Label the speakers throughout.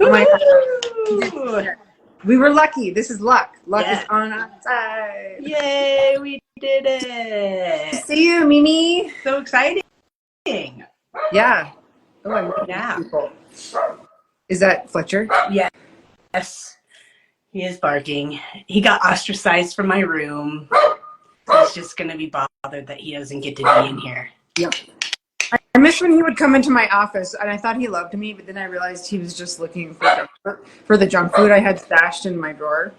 Speaker 1: Oh my
Speaker 2: Woo!
Speaker 1: God. We were lucky. This is luck. Luck is
Speaker 2: Yeah.
Speaker 1: on our side.
Speaker 2: Yay, we did
Speaker 1: To
Speaker 2: it.
Speaker 1: see you, Mimi.
Speaker 2: So exciting.
Speaker 1: Yeah. Oh, I'm meeting
Speaker 2: Yeah.
Speaker 1: people. Is that Fletcher?
Speaker 2: Yes, he is barking. He got ostracized from my room. He's just going to be bothered that he doesn't get to be in here.
Speaker 1: Yeah. I miss when he would come into my office, and I thought he loved me, but then I realized he was just looking for the junk food I had stashed in my drawer.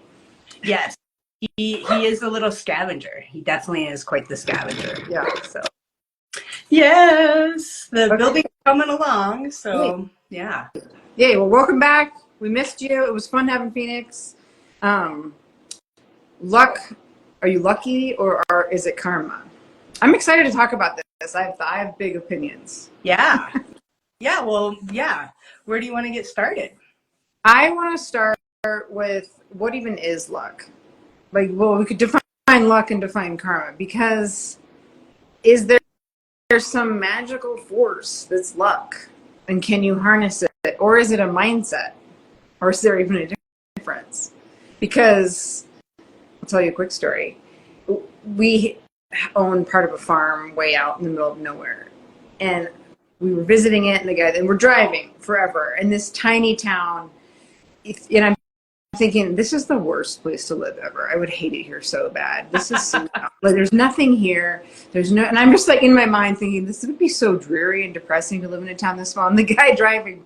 Speaker 2: Yes, he is a little scavenger. He definitely is quite the scavenger.
Speaker 1: Yeah.
Speaker 2: So yes, the
Speaker 1: Okay.
Speaker 2: building's coming along. So yeah.
Speaker 1: Yay. Well, welcome back. We missed you. It was fun having Phoenix. Luck. Are you lucky, or is it karma? I'm excited to talk about this. I have big opinions.
Speaker 2: Yeah. Yeah. Well, yeah. Where do you want to get started?
Speaker 1: I want to start with what even is luck. Like, well, we could define luck and define karma, because is there some magical force that's luck, and can you harness it, or is it a mindset, or is there even a difference? Because I'll tell you a quick story. We own part of a farm way out in the middle of nowhere, and we were visiting it, and we're driving forever in this tiny town, and I'm thinking, this is the worst place to live ever. I would hate it here so bad. This is so, like, there's nothing here. And I'm just like in my mind thinking, this would be so dreary and depressing to live in a town this small. And the guy driving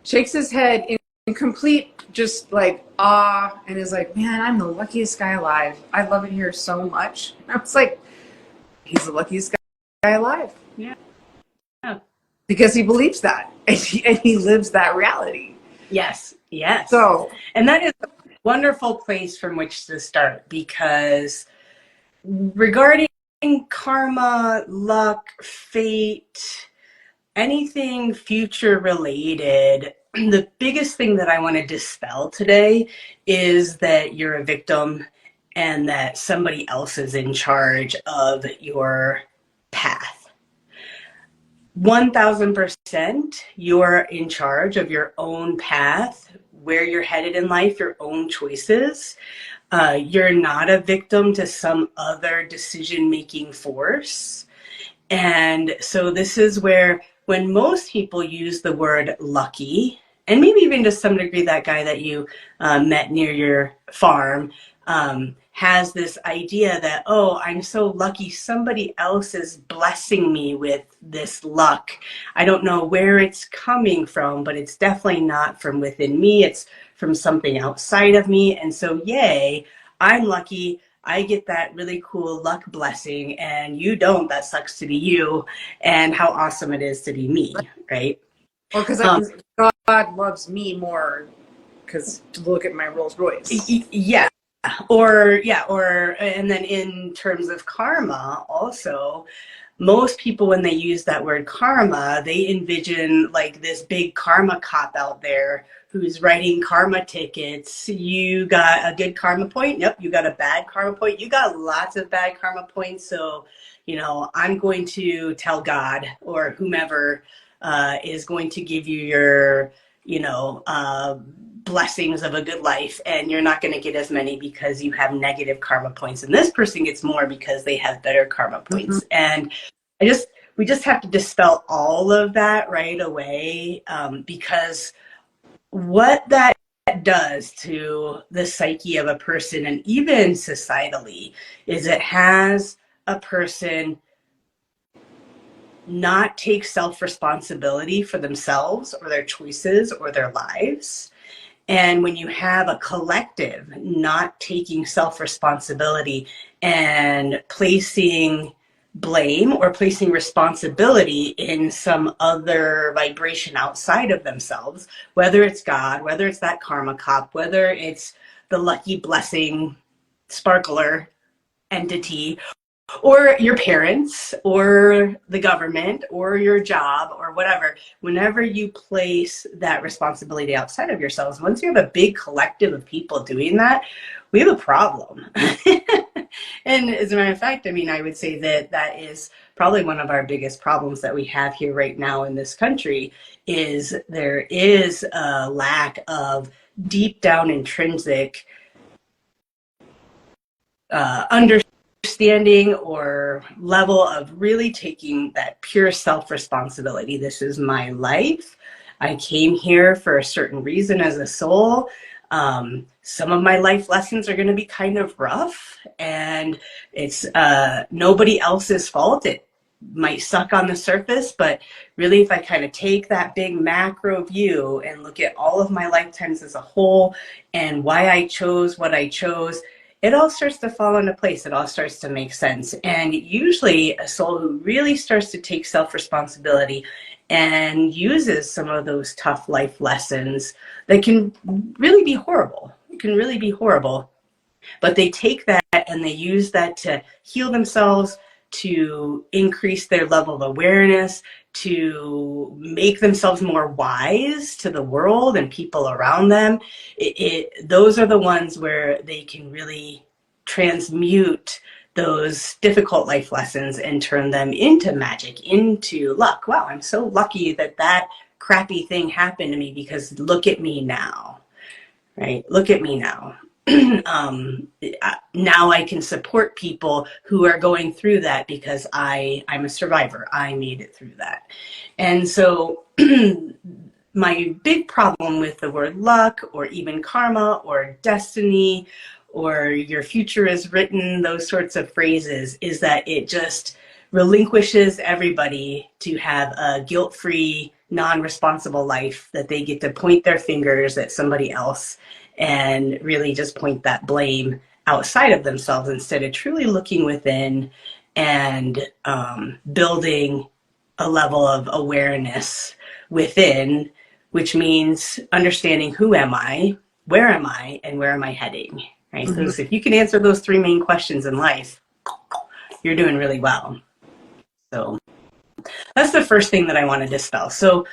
Speaker 1: shakes his head in complete just like awe, and is like, man, I'm the luckiest guy alive. I love it here so much. And I was like, he's the luckiest guy alive.
Speaker 2: Yeah.
Speaker 1: Because he believes that, and he lives that reality.
Speaker 2: Yes. Yes.
Speaker 1: So,
Speaker 2: and that is a wonderful place from which to start, because regarding karma, luck, fate, anything future related, the biggest thing that I want to dispel today is that you're a victim and that somebody else is in charge of your path. 1000% you're in charge of your own path, where you're headed in life, your own choices. You're not a victim to some other decision-making force. And so this is where, when most people use the word lucky, and maybe even to some degree that guy that you met near your farm has this idea that, oh, I'm so lucky, somebody else is blessing me with this luck. I don't know where it's coming from, but it's definitely not from within me. It's from something outside of me. And so, yay, I'm lucky. I get that really cool luck blessing, and you don't. That sucks to be you. And how awesome it is to be me, right?
Speaker 1: or because God loves me more, because to look at my Rolls Royce.
Speaker 2: Yeah. Or, and then in terms of karma, also, most people, when they use that word karma, they envision like this big karma cop out there who's writing karma tickets. You got a good karma point. Yep. You got a bad karma point. You got lots of bad karma points. So, I'm going to tell God or whomever is going to give you your, blessings of a good life, and you're not going to get as many because you have negative karma points, and this person gets more because they have better karma points. And we just have to dispel all of that right away, because what that does to the psyche of a person, and even societally, is it has a person not take self-responsibility for themselves or their choices or their lives. And when you have a collective not taking self-responsibility and placing blame or placing responsibility in some other vibration outside of themselves, whether it's God, whether it's that karma cop, whether it's the lucky blessing sparkler entity, or your parents, or the government, or your job, or whatever, whenever you place that responsibility outside of yourselves, once you have a big collective of people doing that, we have a problem. And as a matter of fact, I mean, I would say that that is probably one of our biggest problems that we have here right now in this country is there is a lack of deep down intrinsic understanding or level of really taking that pure self responsibility. This is my life. I came here for a certain reason as a soul. Some of my life lessons are going to be kind of rough, and it's nobody else's fault. It might suck on the surface, but really, if I kind of take that big macro view and look at all of my lifetimes as a whole and why I chose what I chose, it all starts to fall into place. It all starts to make sense. And usually a soul who really starts to take self-responsibility and uses some of those tough life lessons that can really be horrible. It can really be horrible. But they take that and they use that to heal themselves, to increase their level of awareness, to make themselves more wise to the world and people around them. Those are the ones where they can really transmute those difficult life lessons and turn them into magic, into luck. Wow, I'm so lucky that that crappy thing happened to me because look at me now, right? Look at me now. Now I can support people who are going through that because I'm a survivor. I made it through that. And so my big problem with the word luck or even karma or destiny or your future is written, those sorts of phrases, is that it just relinquishes everybody to have a guilt-free, non-responsible life that they get to point their fingers at somebody else and really just point that blame outside of themselves instead of truly looking within and building a level of awareness within, which means understanding who am I, and where am I heading, right?
Speaker 1: Mm-hmm.
Speaker 2: Those, if you can answer those three main questions in life, you're doing really well. So that's the first thing that I want to dispel. So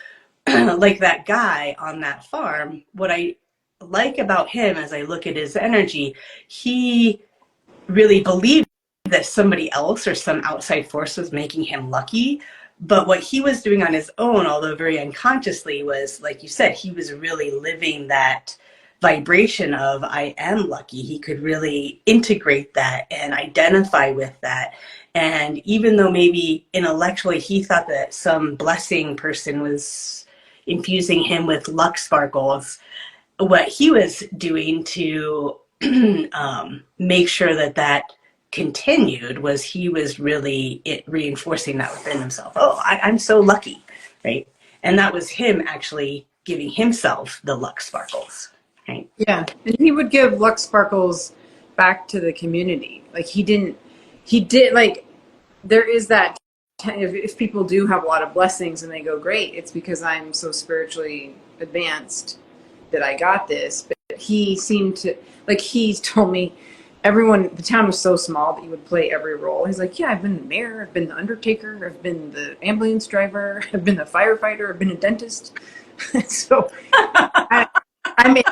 Speaker 2: like that guy on that farm, what I like about him as I look at his energy, he really believed that somebody else or some outside force was making him lucky. But what he was doing on his own, although very unconsciously, was, like you said, he was really living that vibration of I am lucky. He could really integrate that and identify with that. And even though maybe intellectually he thought that some blessing person was infusing him with luck sparkles, what he was doing to make sure that that continued was he was really reinforcing that within himself. Oh, I'm so lucky, right? And that was him actually giving himself the luck sparkles, right?
Speaker 1: Yeah, and he would give luck sparkles back to the community. Like he did like there is that if people do have a lot of blessings and they go great, it's because I'm so spiritually advanced that I got this. But he seemed to like he told me everyone the town was so small that he would play every role. He's like, yeah, I've been the mayor, I've been the undertaker, I've been the ambulance driver, I've been a firefighter, I've been a dentist. So I made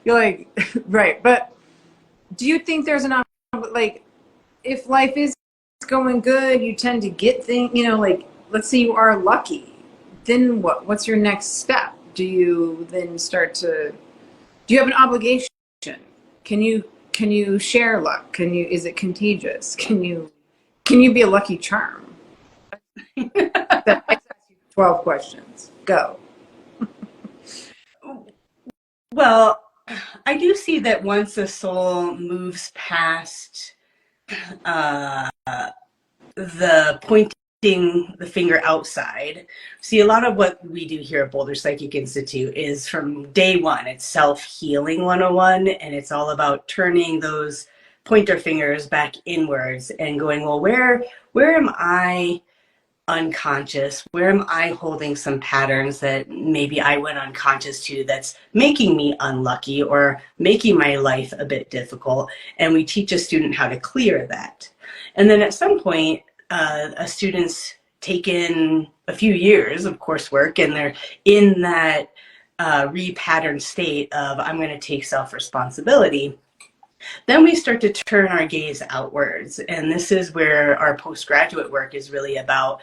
Speaker 1: you're like right, but do you think there's an like if life is going good, you tend to get things, like let's say you are lucky, then what's your next step? Do you then start to do you have an obligation? Can you share luck? Is it contagious? Can you be a lucky charm? That I asked you 12 questions. Go.
Speaker 2: Well, I do see that once a soul moves past uh, the pointing the finger outside. See, a lot of what we do here at Boulder Psychic Institute is from day one. It's self-healing 101, and it's all about turning those pointer fingers back inwards and going, well, where am I unconscious? Where am I holding some patterns that maybe I went unconscious to that's making me unlucky or making my life a bit difficult? And we teach a student how to clear that. And then at some point, a student's taken a few years of coursework and they're in that repatterned state of I'm going to take self-responsibility. Then we start to turn our gaze outwards. And this is where our postgraduate work is really about,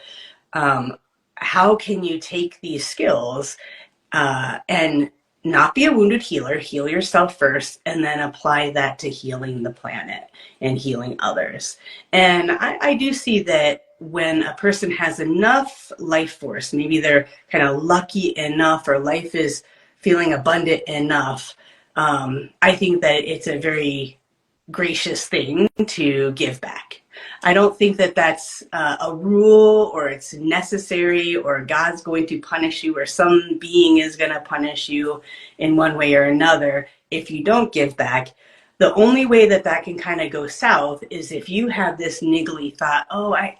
Speaker 2: um, how can you take these skills and not be a wounded healer, heal yourself first, and then apply that to healing the planet and healing others. And I do see that when a person has enough life force, maybe they're kind of lucky enough, or life is feeling abundant enough, I think that it's a very gracious thing to give back. I don't think that that's a rule, or it's necessary, or God's going to punish you, or some being is going to punish you in one way or another if you don't give back. The only way that that can kind of go south is if you have this niggly thought, oh, I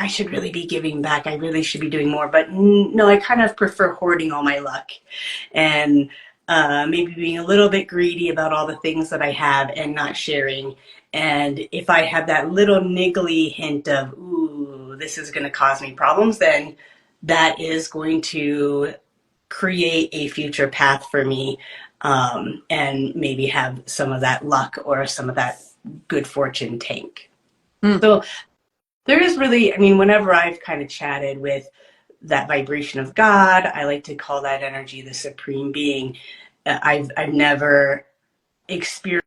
Speaker 2: should really be giving back. I really should be doing more. But no, I kind of prefer hoarding all my luck, and maybe being a little bit greedy about all the things that I have and not sharing. And if I have that little niggly hint of, ooh, this is going to cause me problems, then that is going to create a future path for me, and maybe have some of that luck or some of that good fortune tank. So there is really, I mean, whenever I've kind of chatted with that vibration of God, I like to call that energy the supreme being. I've never experienced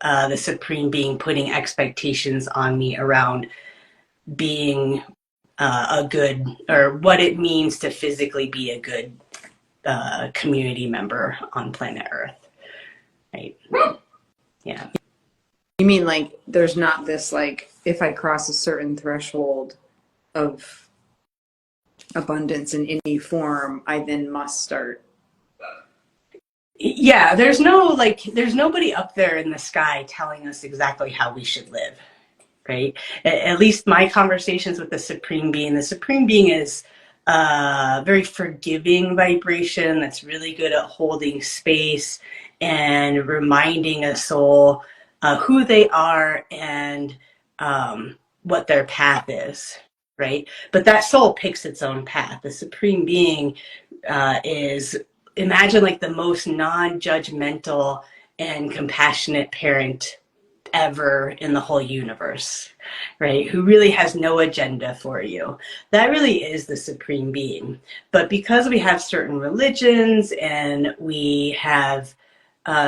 Speaker 2: the supreme being putting expectations on me around being a good, or what it means to physically be a good community member on planet Earth. Right? Yeah.
Speaker 1: You mean like there's not this like if I cross a certain threshold of abundance in any form, I then must start.
Speaker 2: Yeah, there's no like, there's nobody up there in the sky telling us exactly how we should live, right? At least my conversations with the Supreme Being is a very forgiving vibration that's really good at holding space and reminding a soul who they are, and what their path is, right? But that soul picks its own path. The Supreme Being is, imagine like the most non-judgmental and compassionate parent ever in the whole universe, right? Who really has no agenda for you. That really is the supreme being. But because we have certain religions, and we have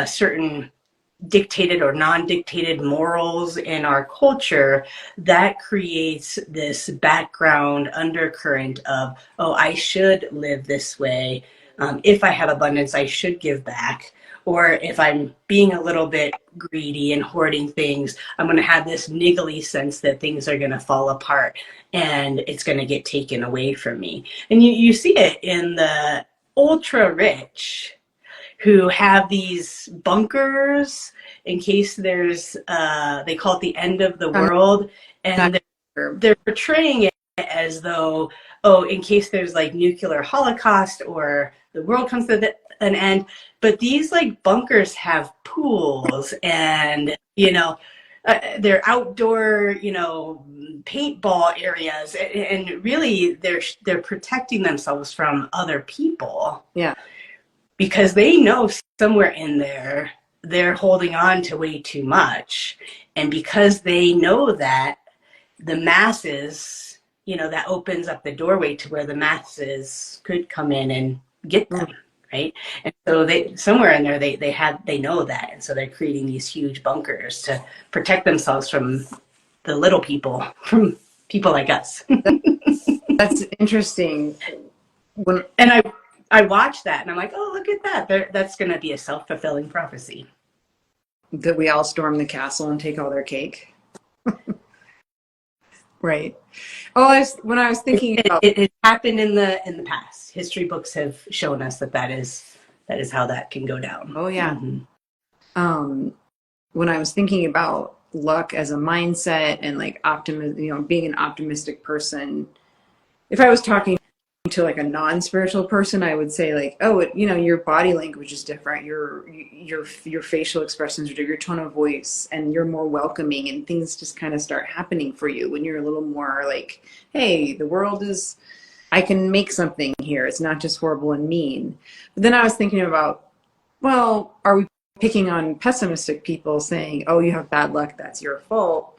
Speaker 2: certain dictated or non-dictated morals in our culture, that creates this background undercurrent of, oh, I should live this way. If I have abundance, I should give back. Or if I'm being a little bit greedy and hoarding things, I'm going to have this niggly sense that things are going to fall apart and it's going to get taken away from me. And you see it in the ultra rich, who have these bunkers in case there's, they call it the end of the
Speaker 1: I'm
Speaker 2: world.
Speaker 1: not
Speaker 2: And
Speaker 1: sure.
Speaker 2: they're portraying it as though, oh, in case there's like nuclear holocaust or the world comes to an end. But these like bunkers have pools, and, they're outdoor, paintball areas. And really they're protecting themselves from other people,
Speaker 1: Yeah.
Speaker 2: because they know somewhere in there they're holding on to way too much. And because they know that, the masses, that opens up the doorway to where the masses could come in and get them, right? And so they, somewhere in there, they know that, and so they're creating these huge bunkers to protect themselves from the little people, from people like us.
Speaker 1: That's interesting. When
Speaker 2: And I watch that, and I'm like, oh, look at that. That's going to be a self-fulfilling prophecy.
Speaker 1: that we all storm the castle and take all their cake. Right. Oh, when I was thinking about,
Speaker 2: It happened in the past. History books have shown us that is how that can go down.
Speaker 1: oh yeah,
Speaker 2: Mm-hmm.
Speaker 1: when I was thinking about luck as a mindset and like optimism, being an optimistic person, if I was talking to like a non-spiritual person, I would say like, oh, your body language is different. Your facial expressions are your tone of voice, and you're more welcoming, and things just kind of start happening for you when you're a little more like, hey, the world is, I can make something here. It's not just horrible and mean. But then I was thinking about, well, are we picking on pessimistic people saying, oh, you have bad luck, that's your fault.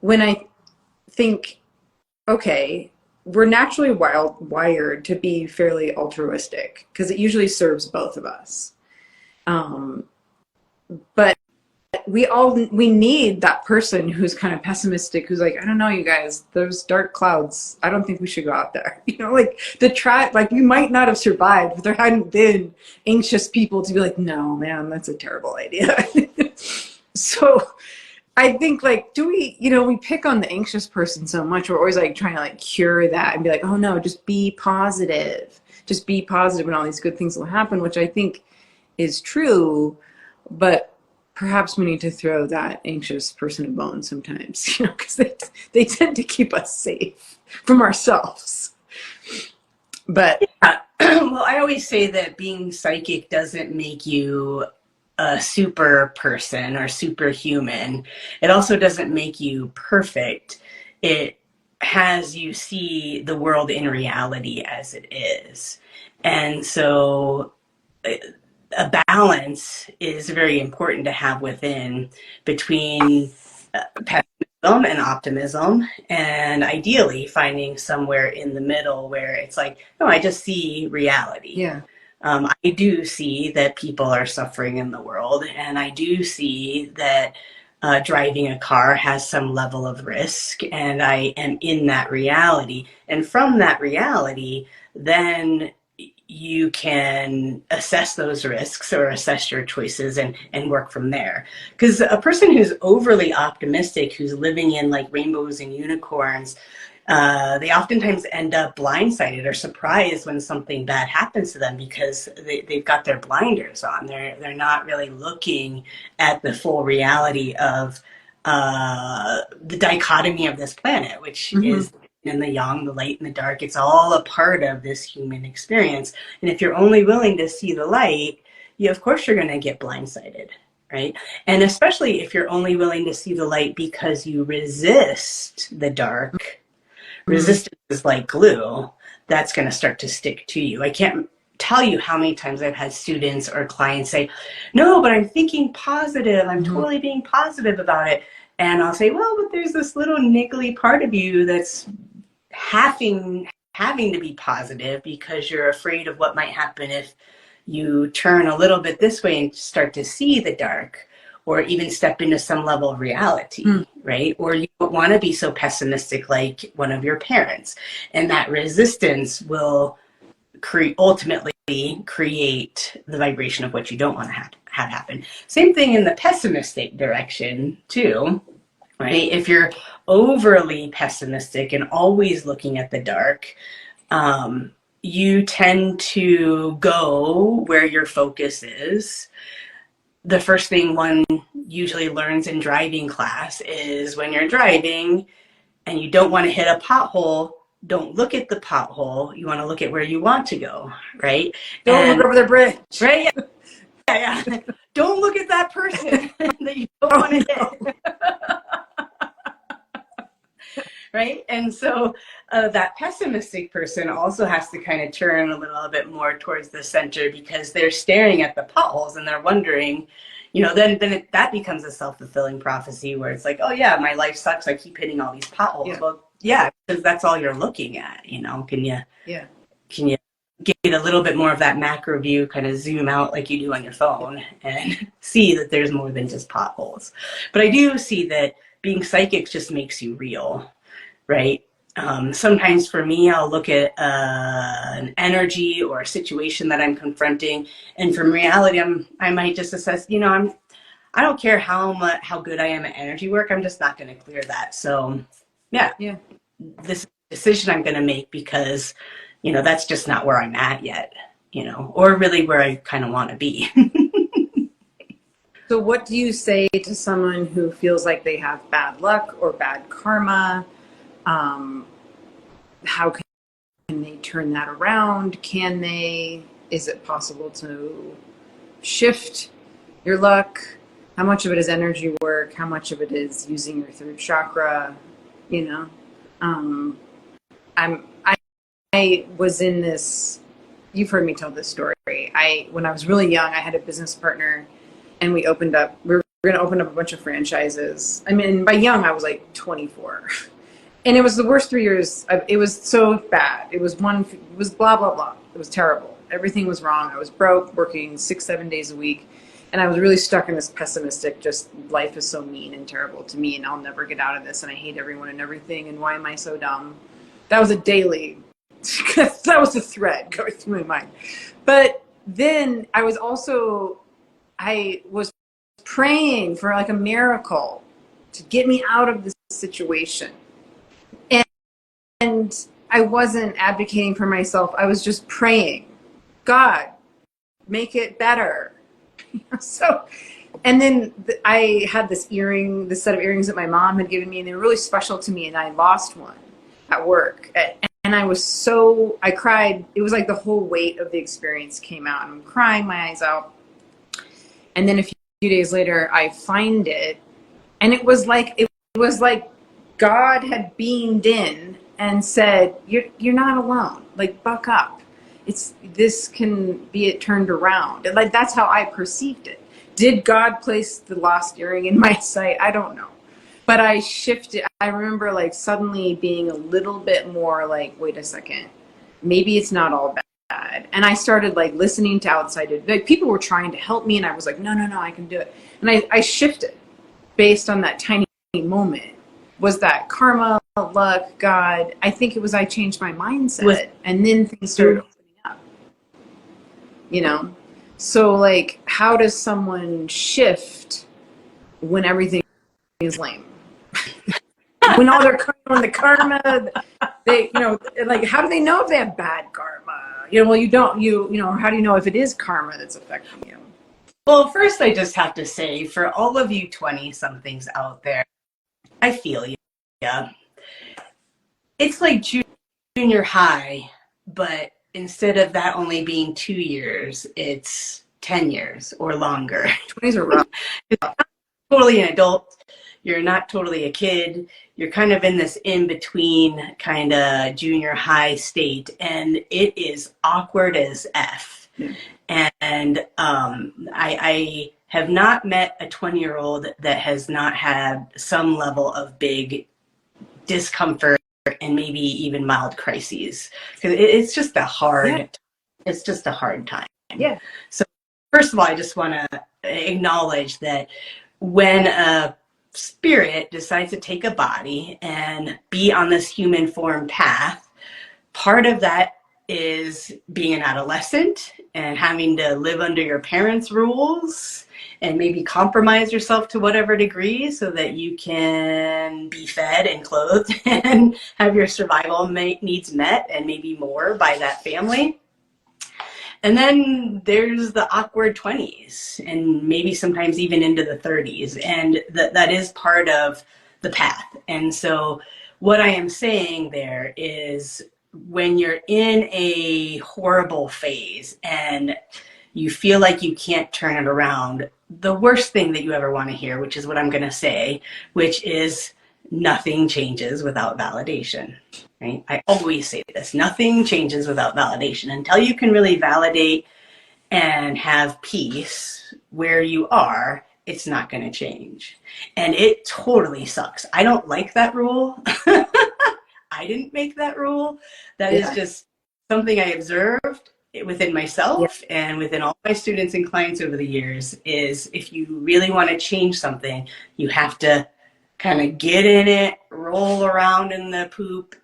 Speaker 1: When I think, okay, we're naturally wired to be fairly altruistic because it usually serves both of us. Um, but we need that person who's kind of pessimistic, who's like, I don't know, you guys, those dark clouds, I don't think we should go out there. Like like we might not have survived if there hadn't been anxious people to be like, no, man, that's a terrible idea. So I think, like, do we, we pick on the anxious person so much. We're always like trying to like cure that and be like, oh no, just be positive. Just be positive and all these good things will happen, which I think is true. But perhaps we need to throw that anxious person a bone sometimes, because they tend to keep us safe from ourselves. But
Speaker 2: well, I always say that being psychic doesn't make you a super person or superhuman. It also doesn't make you perfect. It has you see the world in reality as it is. And so a balance is very important to have within between pessimism and optimism, and ideally finding somewhere in the middle where it's like, no, I just see reality.
Speaker 1: yeah.
Speaker 2: I do see that people are suffering in the world, and I do see that driving a car has some level of risk, and I am in that reality. And from that reality, then you can assess those risks or assess your choices and work from there. Because a person who's overly optimistic, who's living in like rainbows and unicorns, they oftentimes end up blindsided or surprised when something bad happens to them because they've got their blinders on. They're not really looking at the full reality of the dichotomy of this planet, which is in the yang, the light, and the dark. It's all a part of this human experience. And if you're only willing to see the light, of course you're going to get blindsided, right? And especially if you're only willing to see the light because you resist the dark. Resistance is like glue. That's going to start to stick to you. I can't tell you how many times I've had students or clients say, no, but I'm thinking positive. I'm totally being positive about it. And I'll say, well, but there's this little niggly part of you that's having to be positive because you're afraid of what might happen if you turn a little bit this way and start to see the dark, or even step into some level of reality, right? Or you don't want to be so pessimistic like one of your parents. And that resistance will ultimately create the vibration of what you don't want to have happen. Same thing in the pessimistic direction too, right? If you're overly pessimistic and always looking at the dark, you tend to go where your focus is. The first thing one usually learns in driving class is when you're driving and you don't want to hit a pothole, don't look at the pothole. You want to look at where you want to go, right?
Speaker 1: Don't look over the bridge.
Speaker 2: Right? Yeah. Don't look at that person that you don't want to hit. Right? And so that pessimistic person also has to kind of turn a little bit more towards the center because they're staring at the potholes and they're wondering, then that becomes a self-fulfilling prophecy where it's like, oh yeah, my life sucks. I keep hitting all these potholes.
Speaker 1: Yeah.
Speaker 2: Well, yeah, because that's all you're looking at, Can you get a little bit more of that macro view, kind of zoom out like you do on your phone and see that there's more than just potholes. But I do see that being psychic just makes you real. Right? Sometimes for me, I'll look at an energy or a situation that I'm confronting, and from reality, I might just assess, I don't care how good I am at energy work, I'm just not going to clear that. So, yeah, this decision I'm going to make because, that's just not where I'm at yet, or really where I kind of want to be.
Speaker 1: So, what do you say to someone who feels like they have bad luck or bad karma? How can they turn that around? Is it possible to shift your luck? How much of it is energy work? How much of it is using your third chakra? I was in this, you've heard me tell this story. When I was really young, I had a business partner and we were going to open up a bunch of franchises. I mean, by young, I was like 24. And it was the worst 3 years. It was so bad. It was blah, blah, blah. It was terrible. Everything was wrong. I was broke, working 6-7 days a week. And I was really stuck in this pessimistic, just life is so mean and terrible to me and I'll never get out of this and I hate everyone and everything and why am I so dumb? That was a daily, that was a thread going through my mind. But then I was praying for like a miracle to get me out of this situation. And I wasn't advocating for myself. I was just praying, God, make it better. So, and then I had this set of earrings that my mom had given me, and they were really special to me, and I lost one at work. And I cried. It was like the whole weight of the experience came out, and I'm crying my eyes out. And then a few days later, I find it, and it was like God had beamed in and said, "You're not alone. Like, buck up. This can be it turned around." And like that's how I perceived it. Did God place the lost earring in my sight? I don't know. But I shifted. I remember like suddenly being a little bit more like, wait a second, maybe it's not all bad. And I started like listening to outside, like people were trying to help me and I was like, no, I can do it. And I shifted based on that tiny moment. Was that karma, luck, God? I think it was I changed my mindset and then things started so like how does someone shift when everything is lame? When all their on the karma, they like how do they know if they have bad karma? Well, you don't. How do you know if it is karma that's affecting you?
Speaker 2: Well, first I just have to say, for all of you 20-somethings out there, I feel you. Yeah, it's like junior high, but instead of that only being 2 years, it's 10 years or longer.
Speaker 1: 20s are rough.
Speaker 2: You're not totally an adult. You're not totally a kid. You're kind of in this in-between kind of junior high state, and it is awkward as F. Yeah. And I have not met a 20-year-old that has not had some level of big discomfort and maybe even mild crises, because it's just a hard time.
Speaker 1: Yeah.
Speaker 2: So first of all, I just want to acknowledge that when a spirit decides to take a body and be on this human form path, part of that is being an adolescent and having to live under your parents' rules and maybe compromise yourself to whatever degree so that you can be fed and clothed and have your survival needs met and maybe more by that family. And then there's the awkward 20s and maybe sometimes even into the 30s. And that is part of the path. And so what I am saying there is when you're in a horrible phase and you feel like you can't turn it around, the worst thing that you ever want to hear, which is what I'm going to say, which is nothing changes without validation. Right? I always say this, nothing changes without validation. Until you can really validate and have peace where you are, it's not going to change. And it totally sucks. I don't like that rule. I didn't make that rule. That is just something I observed within myself and within all my students and clients over the years, is if you really want to change something, you have to kind of get in it, roll around in the poop,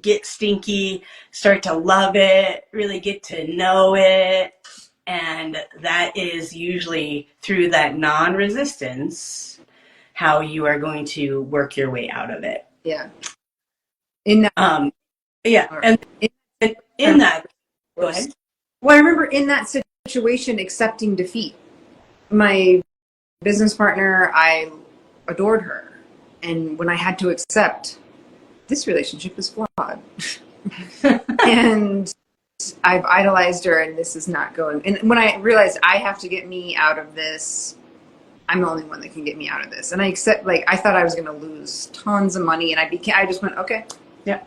Speaker 2: get stinky, start to love it, really get to know it. And that is usually through that non-resistance how you are going to work your way out of it.
Speaker 1: Yeah.
Speaker 2: And in that, go ahead.
Speaker 1: Well, I remember in that situation accepting defeat. My business partner, I adored her. And when I had to accept, this relationship is flawed. And I've idolized her and this is not going. And when I realized I have to get me out of this, I'm the only one that can get me out of this. And I accept, like, I thought I was going to lose tons of money. And I just went, okay.
Speaker 2: Yeah.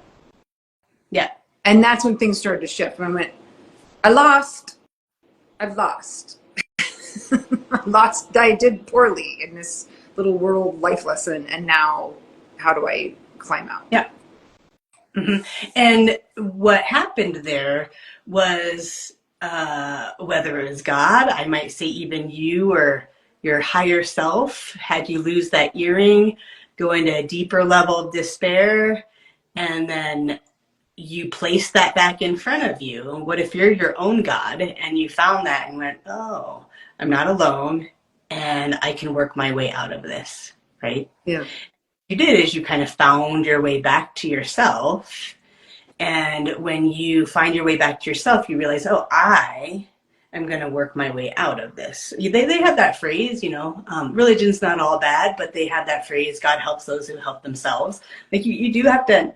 Speaker 2: Yeah.
Speaker 1: And that's when things started to shift. When I went, I've lost. I did poorly in this little world life lesson, and now how do I climb out?
Speaker 2: Yeah. Mm-hmm. And what happened there was, whether it was God, I might say even you or your higher self, had you lose that earring, go into a deeper level of despair, and then you place that back in front of you. And what if you're your own God and you found that and went, oh, I'm not alone and I can work my way out of this, right?
Speaker 1: Yeah.
Speaker 2: You did is you kind of found your way back to yourself. And when you find your way back to yourself, you realize, oh, I am going to work my way out of this. They have that phrase, religion's not all bad, but they have that phrase, God helps those who help themselves. Like you do have to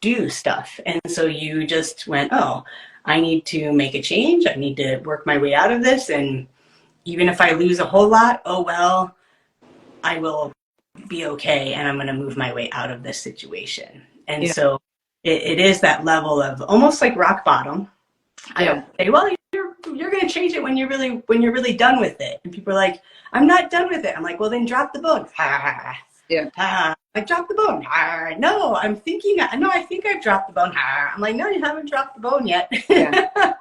Speaker 2: do stuff. And so you just went, oh, I need to make a change. I need to work my way out of this. And even if I lose a whole lot, oh, well, I will be okay. And I'm going to move my way out of this situation. And
Speaker 1: Yeah.
Speaker 2: so it is that level of almost like rock bottom. I
Speaker 1: Yeah.
Speaker 2: say, well, you're going to change it when you're really done with it. And people are like, I'm not done with it. I'm like, well, then drop the bone.
Speaker 1: Yeah.
Speaker 2: I dropped the bone. No, I think I've dropped the bone. I'm like, no, you haven't dropped the bone yet.
Speaker 1: Yeah.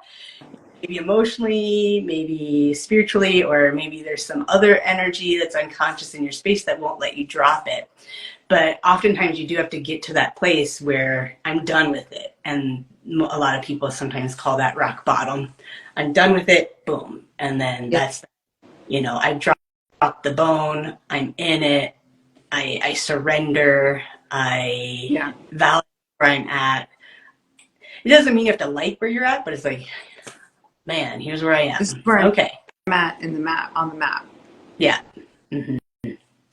Speaker 2: Maybe emotionally, maybe spiritually, or maybe there's some other energy that's unconscious in your space that won't let you drop it. But oftentimes you do have to get to that place where I'm done with it. And a lot of people sometimes call that rock bottom. I'm done with it, boom. And then that's, I've dropped the bone, I'm in it, I surrender, I validate where I'm at. It doesn't mean you have to like where you're at, but it's like, man, here's where I am.
Speaker 1: This is where
Speaker 2: Okay.
Speaker 1: I'm at on the map.
Speaker 2: Yeah. Mm-hmm.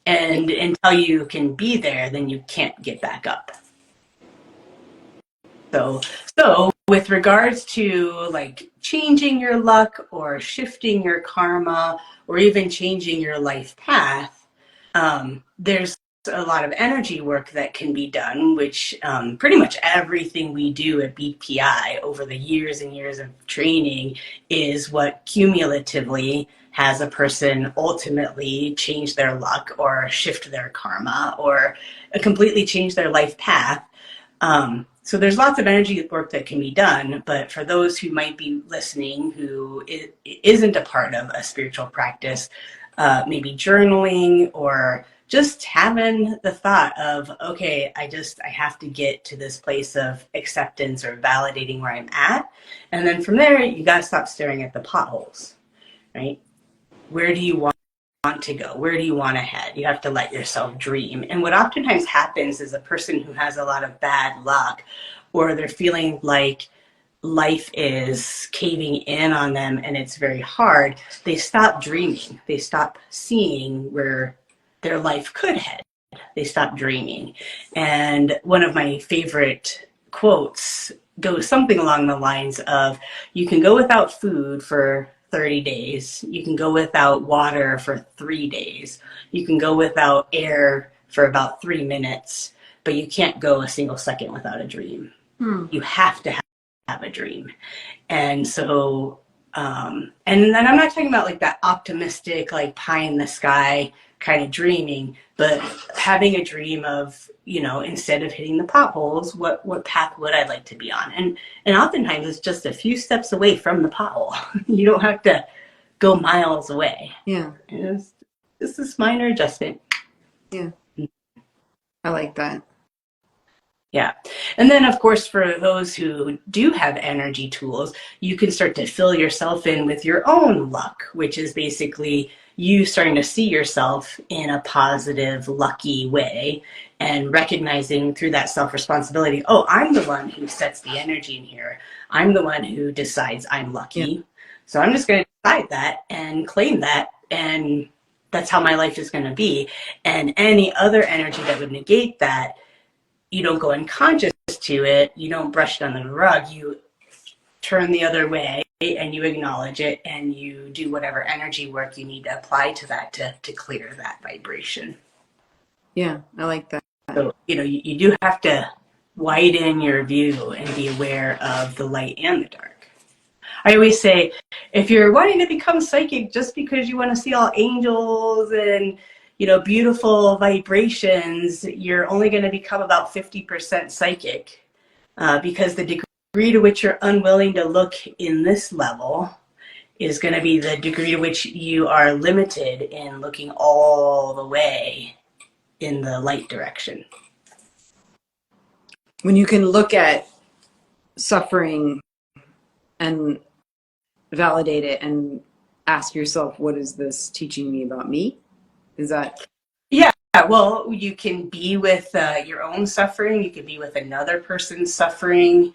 Speaker 2: And until you can be there, then you can't get back up. So with regards to like changing your luck or shifting your karma or even changing your life path, there's a lot of energy work that can be done, which pretty much everything we do at BPI over the years and years of training is what cumulatively has a person ultimately change their luck or shift their karma or completely change their life path. So there's lots of energy work that can be done, but for those who might be listening who isn't a part of a spiritual practice, maybe journaling or just having the thought of, okay, I have to get to this place of acceptance or validating where I'm at. And then from there, you got to stop staring at the potholes, right? Where do you want to go? Where do you want to head? You have to let yourself dream. And what oftentimes happens is a person who has a lot of bad luck or they're feeling like life is caving in on them and it's very hard, they stop dreaming. They stop seeing where their life could head. They stop dreaming. And one of my favorite quotes goes something along the lines of, you can go without food for 30 days. You can go without water for 3 days. You can go without air for about 3 minutes, but you can't go a single second without a dream. You have to have a dream. And so, and then I'm not talking about like that optimistic, like pie in the sky kind of dreaming, but having a dream of, instead of hitting the potholes, what path would I like to be on? And oftentimes it's just a few steps away from the pothole. You don't have to go miles away.
Speaker 1: Yeah.
Speaker 2: It's this minor adjustment.
Speaker 1: Yeah. I like that.
Speaker 2: Yeah. And then, of course, for those who do have energy tools, you can start to fill yourself in with your own luck, which is basically you starting to see yourself in a positive, lucky way and recognizing through that self-responsibility, oh, I'm the one who sets the energy in here. I'm the one who decides I'm lucky. Yeah. So I'm just going to decide that and claim that. And that's how my life is going to be. And any other energy that would negate that, you don't go unconscious to it, you don't brush it under the rug, you turn the other way and you acknowledge it and you do whatever energy work you need to apply to that to clear that vibration.
Speaker 1: Yeah, I like that.
Speaker 2: So, you do have to widen your view and be aware of the light and the dark. I always say, if you're wanting to become psychic just because you want to see all angels and, beautiful vibrations, you're only going to become about 50% psychic, because the degree to which you're unwilling to look in this level is going to be the degree to which you are limited in looking all the way in the light direction.
Speaker 1: When you can look at suffering and validate it and ask yourself, what is this teaching me about me? Is that?
Speaker 2: Yeah, well, you can be with your own suffering. You can be with another person's suffering.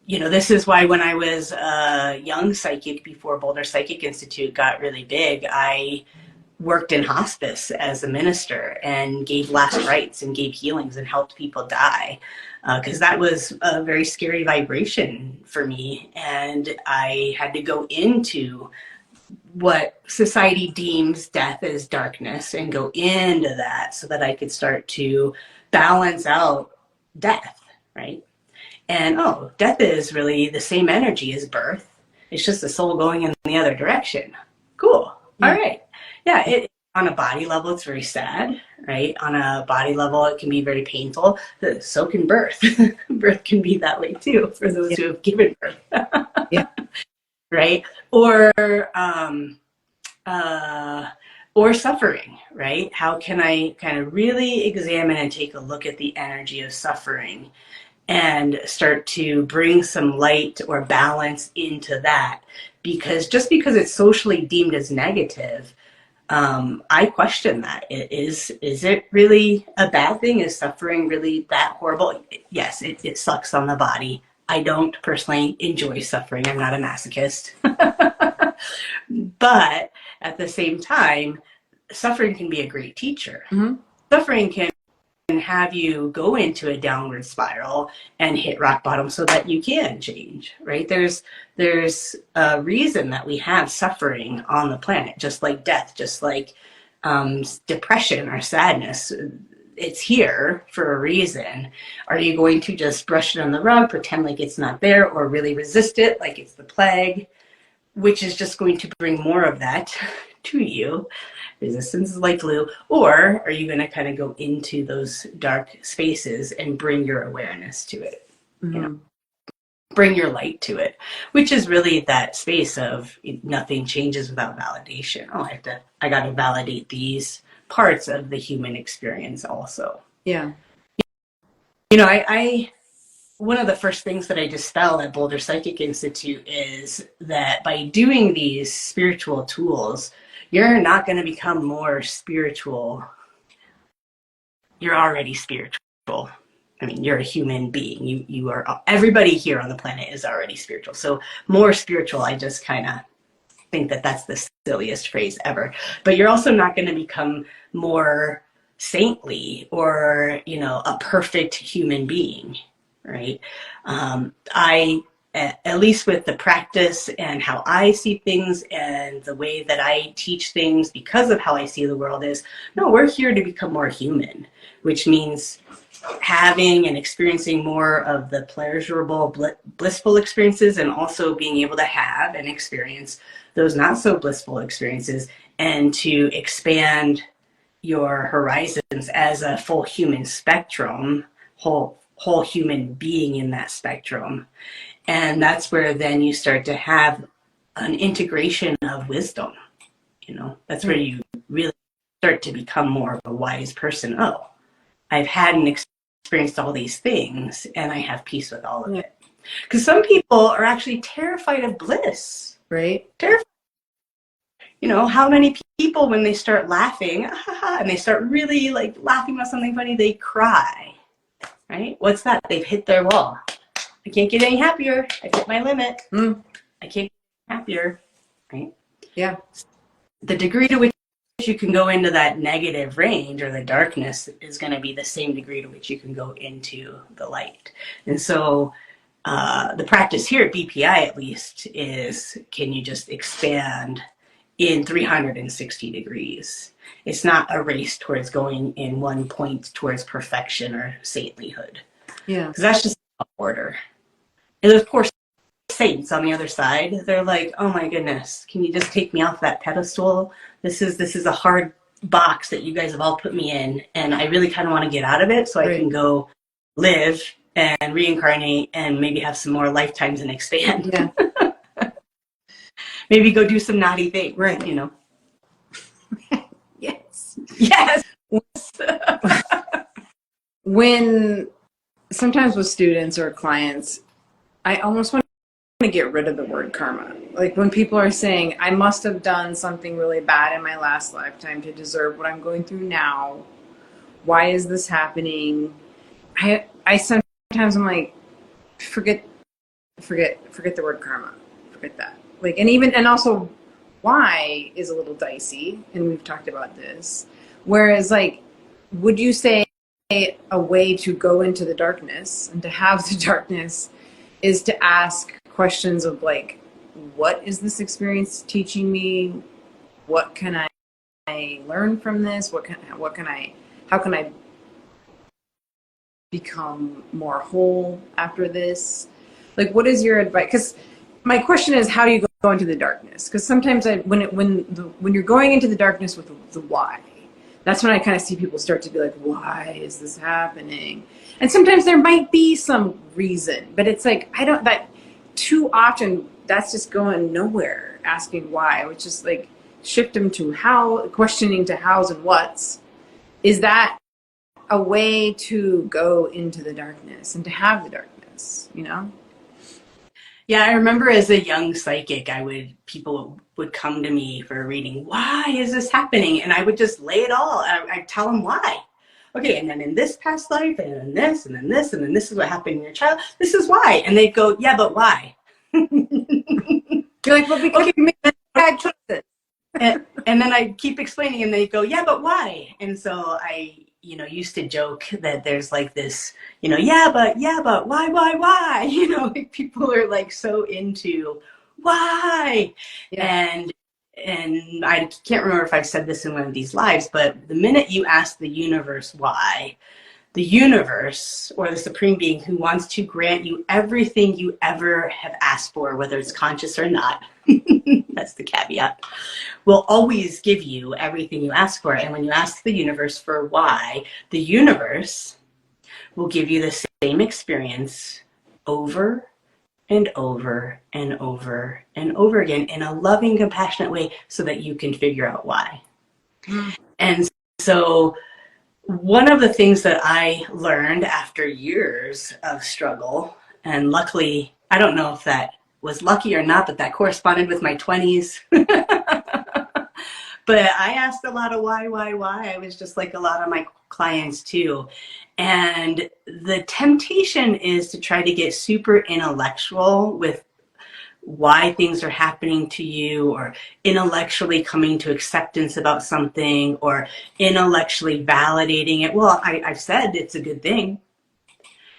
Speaker 2: This is why when I was a young psychic, before Boulder Psychic Institute got really big, I worked in hospice as a minister and gave last rites and gave healings and helped people die, because that was a very scary vibration for me. And I had to go into what society deems death as darkness and go into that so that I could start to balance out death, right? And death is really the same energy as birth. It's just the soul going in the other direction. Cool.
Speaker 1: Yeah.
Speaker 2: All right. Yeah, on a body level, it's very sad, right? On a body level, it can be very painful. So can birth. Birth can be that way too for those who have given birth.
Speaker 1: Yeah.
Speaker 2: Right? Or suffering, right? How can I kind of really examine and take a look at the energy of suffering and start to bring some light or balance into that? Because just because it's socially deemed as negative, I question that. Is it really a bad thing? Is suffering really that horrible? Yes, it sucks on the body. I don't personally enjoy suffering. I'm not a masochist. But at the same time, suffering can be a great teacher.
Speaker 1: Mm-hmm.
Speaker 2: Suffering can have you go into a downward spiral and hit rock bottom so that you can change, right? There's a reason that we have suffering on the planet, just like death, just like depression or sadness. It's here for a reason. Are you going to just brush it on the rug, pretend like it's not there, or really resist it like it's the plague, which is just going to bring more of that to you? Resistance is like flu. Or are you going to kind of go into those dark spaces and bring your awareness to it?
Speaker 1: Mm-hmm.
Speaker 2: Bring your light to it, which is really that space of nothing changes without validation. I got to validate these parts of the human experience also.
Speaker 1: Yeah.
Speaker 2: I one of the first things that I dispel at Boulder Psychic Institute is that by doing these spiritual tools, you're not going to become more spiritual. You're already spiritual. I mean, you're a human being. You are, everybody here on the planet is already spiritual. So more spiritual, I just kind of think that that's the silliest phrase ever. But you're also not going to become more saintly or, a perfect human being, right? At least with the practice and how I see things and the way that I teach things, because of how I see the world, is, no, we're here to become more human, which means having and experiencing more of the pleasurable, blissful experiences, and also being able to have and experience those not so blissful experiences, and to expand your horizons as a full human spectrum, whole human being in that spectrum. And that's where then you start to have an integration of wisdom. That's where you really start to become more of a wise person. Oh, I've had and experienced all these things, and I have peace with all of it. Because some people are actually terrified of bliss.
Speaker 1: Right.
Speaker 2: Terrified. How many people, when they start laughing, and they start really like laughing about something funny, they cry. Right? What's that? They've hit their wall. I can't get any happier. I've hit my limit. I can't get happier. Right?
Speaker 1: Yeah.
Speaker 2: The degree to which you can go into that negative range or the darkness is going to be the same degree to which you can go into the light. And so the practice here at BPI, at least, is, can you just expand in 360 degrees? It's not a race towards going in one point towards perfection or saintlyhood.
Speaker 1: Yeah.
Speaker 2: Because that's just order. And of course, saints on the other side. They're like, oh my goodness, can you just take me off that pedestal? This is a hard box that you guys have all put me in, and I really kind of want to get out of it so I can go live and reincarnate and maybe have some more lifetimes and expand.
Speaker 1: Yeah.
Speaker 2: Maybe go do some naughty things,
Speaker 1: Right.
Speaker 2: you know?
Speaker 1: Yes.
Speaker 2: Yes.
Speaker 1: When sometimes with students or clients, I almost want to get rid of the word karma. Like when people are saying, I must have done something really bad in my last lifetime to deserve what I'm going through now. Why is this happening? I sometimes I'm like, forget the word karma. Forget that. Like, and also why is a little dicey, and we've talked about this. Whereas, like, would you say a way to go into the darkness and to have the darkness is to ask questions of like, what is this experience teaching me? What can I learn from this? How can I become more whole after this? Like, what is your advice? Because my question is, how do you go into the darkness? Because sometimes when you're going into the darkness with the why, that's when I kind of see people start to be like, why is this happening? And sometimes there might be some reason, but it's like, that too often that's just going nowhere, asking why, which is like shift them to how, questioning to hows and whats. Is that a way to go into the darkness and to have the darkness, you know?
Speaker 2: Yeah, I remember as a young psychic, people would come to me for a reading. Why is this happening? And I would just lay it all. I'd tell them why. Okay, and then in this past life, and then this, and then this, and then this is what happened in your child. This is why. And they'd go, yeah, but why?
Speaker 1: You're like, well, because
Speaker 2: okay,
Speaker 1: you made bad choices.
Speaker 2: and then I keep explaining, and they go, yeah, but why? And so I, used to joke that there's like this, yeah, but why? Like people are like so into why. Yeah. And I can't remember if I've said this in one of these lives, but the minute you ask the universe why, the universe or the supreme being who wants to grant you everything you ever have asked for, whether it's conscious or not, that's the caveat, will always give you everything you ask for. And when you ask the universe for why, the universe will give you the same experience over and over and over and over again in a loving, compassionate way so that you can figure out why. And so one of the things that I learned after years of struggle, and luckily, I don't know if that was lucky or not, but that corresponded with my 20s. But I asked a lot of why. I was just like a lot of my clients too. And the temptation is to try to get super intellectual with why things are happening to you, or intellectually coming to acceptance about something, or intellectually validating it. Well, I've said it's a good thing.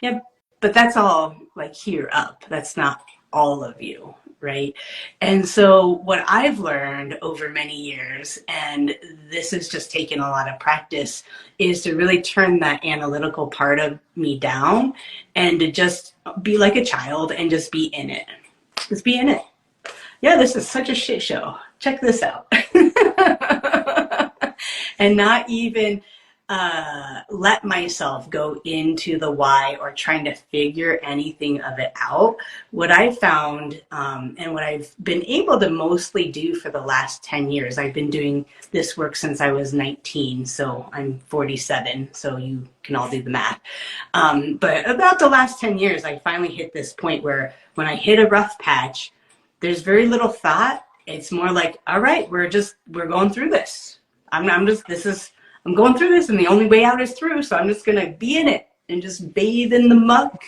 Speaker 2: Yeah, but that's all like here up. That's not all of you, right? And so what I've learned over many years, and this has just taken a lot of practice, is to really turn that analytical part of me down and to just be like a child and just be in it. Just be in it. Yeah, this is such a shit show. Check this out. And not even let myself go into the why or trying to figure anything of it out. What I found, and what I've been able to mostly do for the last 10 years, I've been doing this work since I was 19, so I'm 47, so you can all do the math. But about the last 10 years, I finally hit this point where when I hit a rough patch, there's very little thought. It's more like, all right, we're going through this. I'm going through this, and the only way out is through. So I'm just going to be in it and just bathe in the muck,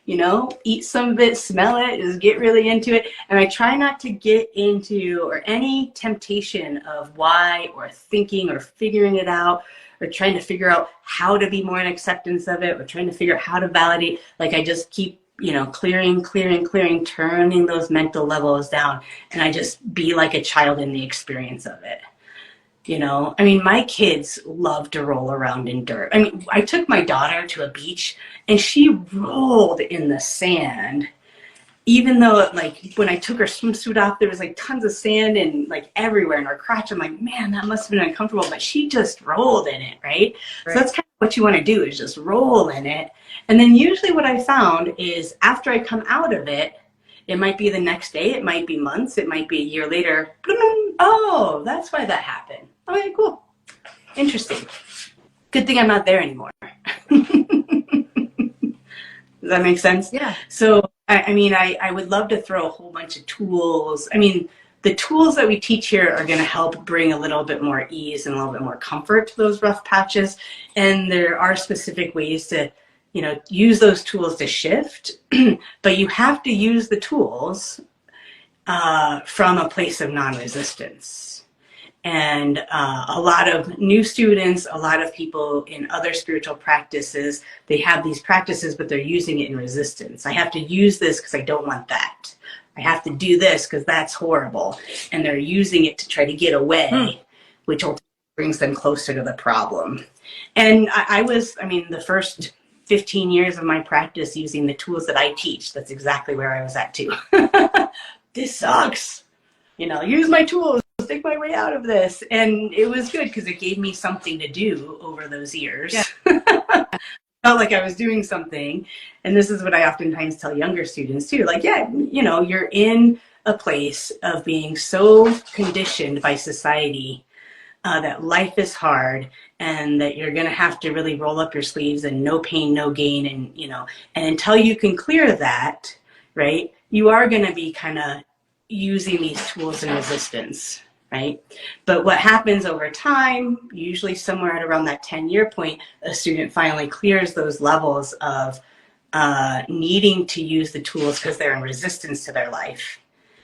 Speaker 2: eat some of it, smell it, just get really into it. And I try not to get into or any temptation of why or thinking or figuring it out or trying to figure out how to be more in acceptance of it or trying to figure out how to validate. Like I just keep clearing, turning those mental levels down. And I just be like a child in the experience of it. I mean, my kids love to roll around in dirt. I mean, I took my daughter to a beach and she rolled in the sand even though like when I took her swimsuit off, there was like tons of sand and like everywhere in her crotch. I'm like, man, that must have been uncomfortable, but she just rolled in it, right? So
Speaker 1: Right.
Speaker 2: that's kind of what you want to do, is just roll in it. And then usually what I found is after I come out of it, it might be the next day, it might be months, it might be a year later. Oh, that's why that happened. Okay, cool. Interesting. Good thing I'm not there anymore. Does that make sense?
Speaker 1: Yeah.
Speaker 2: So, I mean, I would love to throw a whole bunch of tools. I mean, the tools that we teach here are going to help bring a little bit more ease and a little bit more comfort to those rough patches. And there are specific ways to, use those tools to shift, but you have to use the tools from a place of non-resistance. And a lot of new students, a lot of people in other spiritual practices, they have these practices, but they're using it in resistance. I have to use this because I don't want that. I have to do this because that's horrible. And they're using it to try to get away, which ultimately brings them closer to the problem. And I mean, the first 15 years of my practice using the tools that I teach, that's exactly where I was at too. This sucks. Use my tools, take my way out of this. And it was good because it gave me something to do over those years. Yeah. Felt like I was doing something. And this is what I oftentimes tell younger students too. Like, yeah, you're in a place of being so conditioned by society that life is hard and that you're going to have to really roll up your sleeves and no pain, no gain. And until you can clear that, right, you are going to be kind of using these tools in resistance, right? But what happens over time, usually somewhere at around that 10-year point, a student finally clears those levels of needing to use the tools because they're in resistance to their life.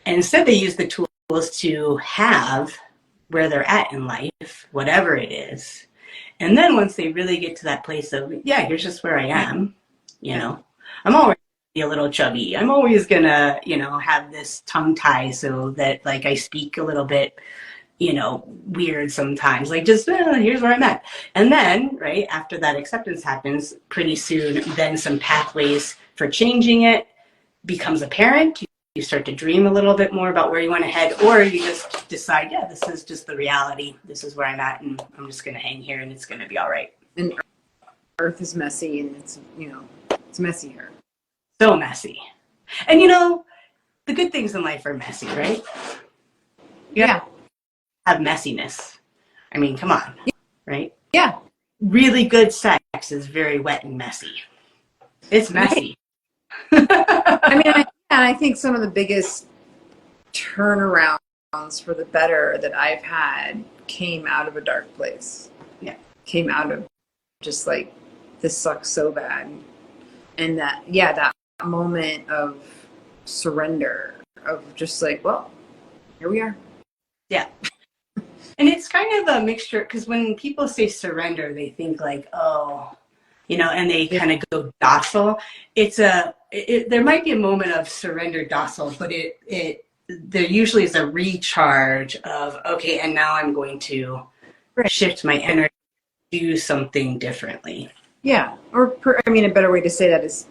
Speaker 2: And instead they use the tools to have where they're at in life, whatever it is. And then once they really get to that place of, yeah, here's just where I am, I'm always be a little chubby. I'm always gonna, have this tongue tie so that like I speak a little bit, weird sometimes. Like just here's where I'm at. And then, right after that acceptance happens, pretty soon, then some pathways for changing it becomes apparent. You start to dream a little bit more about where you want to head, or you just decide, yeah, this is just the reality. This is where I'm at, and I'm just going to hang here, and it's going to be all right.
Speaker 1: And Earth is messy, and it's messy here.
Speaker 2: So messy. And the good things in life are messy, right?
Speaker 1: Yeah.
Speaker 2: Have messiness. I mean, come on, right?
Speaker 1: Yeah.
Speaker 2: Really good sex is very wet and messy. It's messy.
Speaker 1: I think some of the biggest turnarounds for the better that I've had came out of a dark place.
Speaker 2: Yeah.
Speaker 1: Came out of just like, this sucks so bad. And that moment of surrender, of just like, well, here we are.
Speaker 2: Yeah. And it's kind of a mixture, because when people say surrender, they think like, oh, and they kind of go docile. There might be a moment of surrender docile, but there usually is a recharge of, okay, and now I'm going to shift my energy, do something differently.
Speaker 1: Yeah. Or, a better way to say that is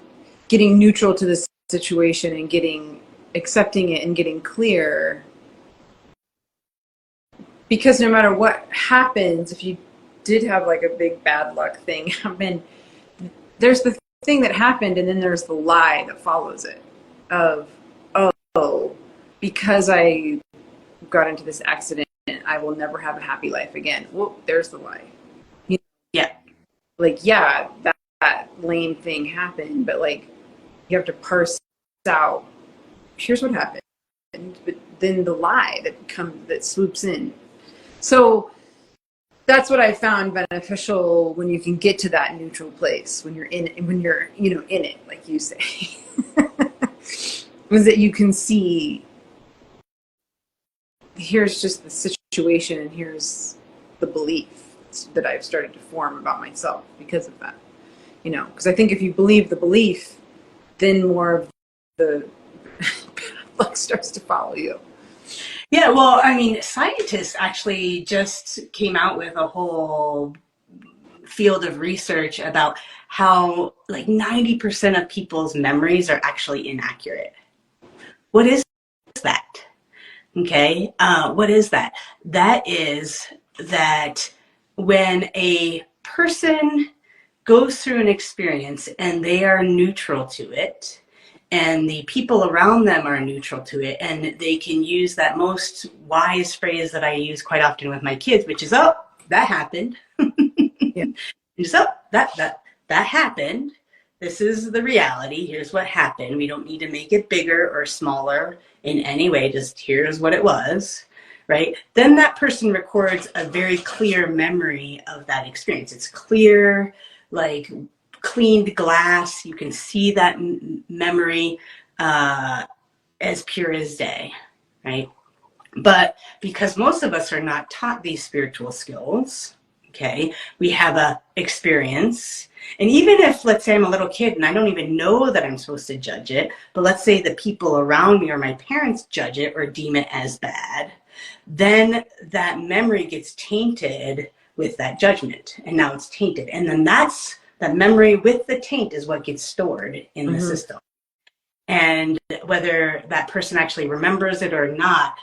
Speaker 1: getting neutral to this situation and accepting it and getting clear. Because no matter what happens, if you did have like a big bad luck thing happen, there's the thing that happened, and then there's the lie that follows it of, oh, because I got into this accident, I will never have a happy life again. Well, there's the lie.
Speaker 2: Yeah.
Speaker 1: Like, yeah, that lame thing happened, but like, you have to parse out, here's what happened, but then the lie that swoops in. So that's what I found beneficial when you can get to that neutral place, when you're in it, like you say, was that you can see, here's just the situation and here's the belief that I've started to form about myself because of that. Because I think if you believe the belief, then more of the luck starts to follow you.
Speaker 2: Yeah, well, scientists actually just came out with a whole field of research about how like 90% of people's memories are actually inaccurate. What is that? Okay, what is that? That is that when a person goes through an experience and they are neutral to it, and the people around them are neutral to it, and they can use that most wise phrase that I use quite often with my kids, which is, oh, that happened.
Speaker 1: Yeah.
Speaker 2: Just, oh, that happened. This is the reality. Here's what happened. We don't need to make it bigger or smaller in any way. Just here's what it was, right? Then that person records a very clear memory of that experience. It's clear, like cleaned glass. You can see that memory as pure as day, right? But because most of us are not taught these spiritual skills, okay, we have a experience. And even if, let's say I'm a little kid and I don't even know that I'm supposed to judge it, but let's say the people around me or my parents judge it or deem it as bad, then that memory gets tainted with that judgment. And now it's tainted. And then that memory with the taint is what gets stored in the system. And whether that person actually remembers it or not,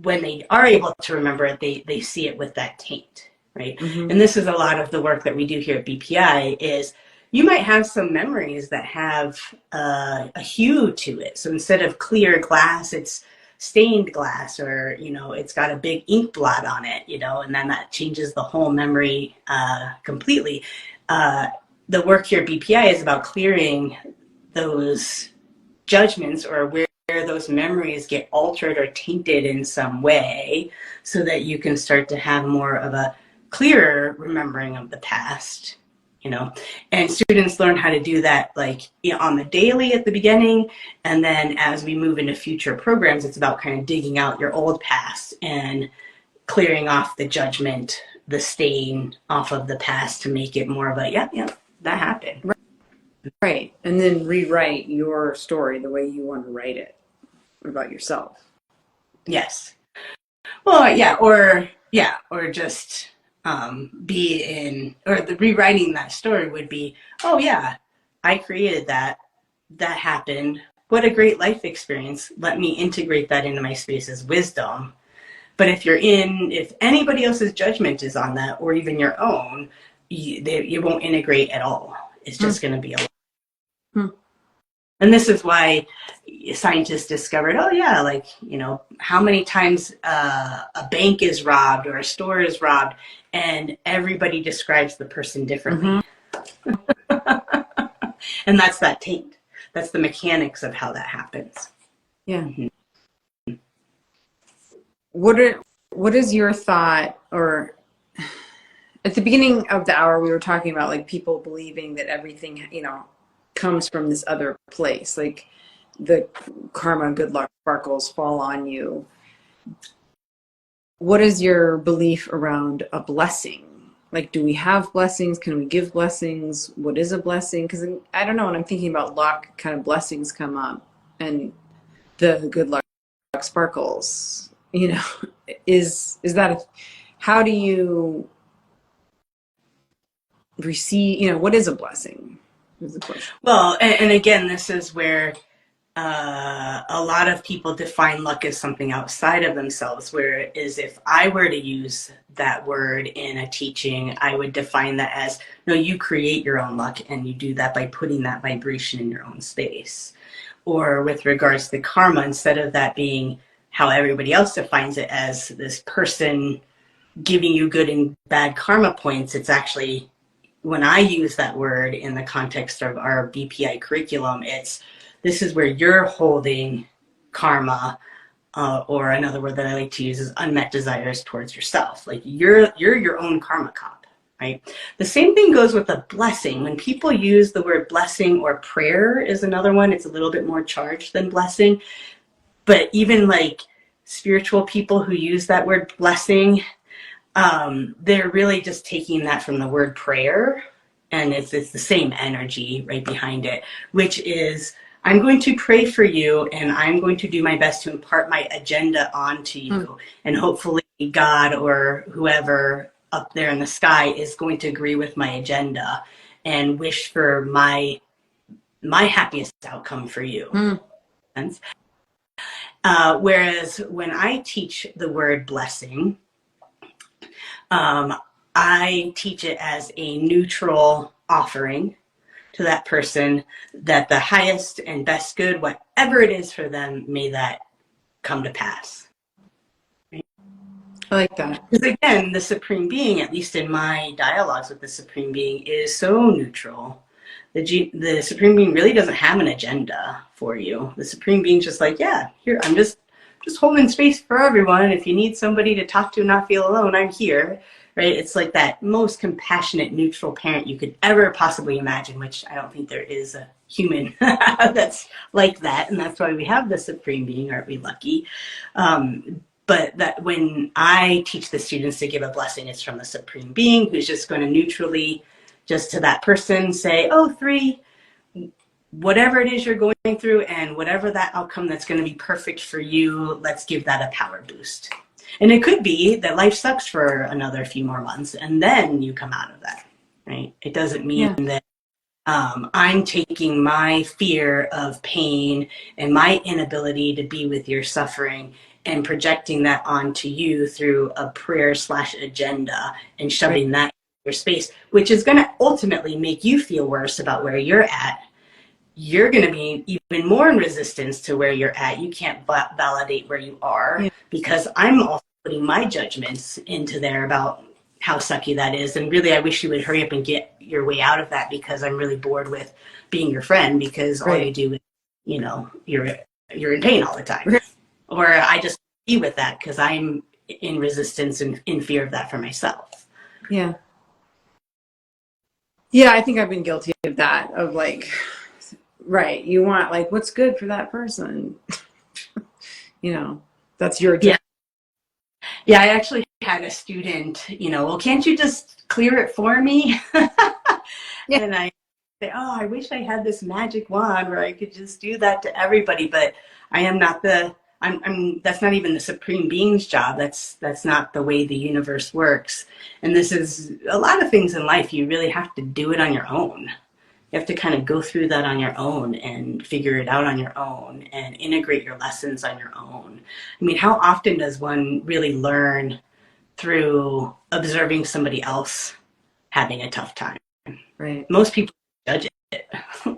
Speaker 2: when they are able to remember it, they see it with that taint, right? And this is a lot of the work that we do here at BPI is you might have some memories that have a hue to it. So instead of clear glass, it's stained glass, or, it's got a big ink blot on it, and then that changes the whole memory completely. The work here at BPI is about clearing those judgments or where those memories get altered or tainted in some way so that you can start to have more of a clearer remembering of the past, and students learn how to do that on the daily at the beginning. And then as we move into future programs, it's about kind of digging out your old past and clearing off the judgment, the stain off of the past to make it more of a, yeah, that happened.
Speaker 1: Right. And then rewrite your story the way you want to write it about yourself.
Speaker 2: Yes. Well, yeah, or just be in, or the rewriting that story would be, oh yeah, I created that. That happened. What a great life experience. Let me integrate that into my space as wisdom. But if anybody else's judgment is on that, or even your own, you won't integrate at all. It's just going to be a And this is why scientists discovered, oh yeah, how many times a bank is robbed or a store is robbed, and everybody describes the person differently. And that's that taint. That's the mechanics of how that happens.
Speaker 1: Yeah. What is your thought, or at the beginning of the hour we were talking about people believing that everything, comes from this other place, like the karma, good luck, sparkles fall on you. What is your belief around a blessing? Do we have blessings? Can we give blessings? What is a blessing? Because I don't know, when I'm thinking about luck, kind of blessings come up, and the good luck sparkles, is that how do you receive, what is a blessing? Is the question.
Speaker 2: Well, and again, this is where a lot of people define luck as something outside of themselves, whereas if I were to use that word in a teaching, I would define that as, no, you create your own luck, and you do that by putting that vibration in your own space. Or with regards to karma, instead of that being how everybody else defines it as this person giving you good and bad karma points, it's actually, when I use that word in the context of our BPI curriculum, this is where you're holding karma, or another word that I like to use is unmet desires towards yourself. You're your own karma cop, right? The same thing goes with a blessing. When people use the word blessing, or prayer is another one, it's a little bit more charged than blessing. But even spiritual people who use that word blessing, they're really just taking that from the word prayer, and it's the same energy right behind it, which is, I'm going to pray for you, and I'm going to do my best to impart my agenda onto you. And hopefully God or whoever up there in the sky is going to agree with my agenda and wish for my happiest outcome for you. Whereas when I teach the word blessing, um, I teach it as a neutral offering to that person, that the highest and best good, whatever it is for them, may that come to pass.
Speaker 1: I like that.
Speaker 2: Because again, the Supreme Being, at least in my dialogues with the Supreme Being, is so neutral. The Supreme Being really doesn't have an agenda for you. The Supreme Being's just like, yeah, here, I'm just holding space for everyone. If you need somebody to talk to and not feel alone, I'm here. Right? It's like that most compassionate, neutral parent you could ever possibly imagine, which I don't think there is a human that's like that. And that's why we have the Supreme Being. Aren't we lucky? But that when I teach the students to give a blessing, it's from the Supreme Being, who's just going to neutrally, just to that person, say, oh, Three, whatever it is you're going through and whatever that outcome that's going to be perfect for you, let's give that a power boost. And it could be that life sucks for another few more months and then you come out of that, right? It doesn't mean that I'm taking my fear of pain and my inability to be with your suffering and projecting that onto you through a prayer/agenda and shoving that in your space, which is going to ultimately make you feel worse about where you're at. You're going to be even more in resistance to where you're at. You can't validate where you are because I'm also putting my judgments into there about how sucky that is. And really, I wish you would hurry up and get your way out of that because I'm really bored with being your friend because all you do is, you're in pain all the time. Or I just be with that because I'm in resistance and in fear of that for myself.
Speaker 1: Yeah. Yeah, I think I've been guilty of that, of like, right, you want like what's good for that person. That's your job.
Speaker 2: Yeah, I actually had a student, well, can't you just clear it for me? And I say, oh, I wish I had this magic wand where I could just do that to everybody, but I am not that's not even the Supreme Being's job. That's not the way the universe works. And this is a lot of things in life. You really have to do it on your own. You have to kind of go through that on your own and figure it out on your own and integrate your lessons on your own. I mean, how often does one really learn through observing somebody else having a tough time?
Speaker 1: Right.
Speaker 2: Most people judge it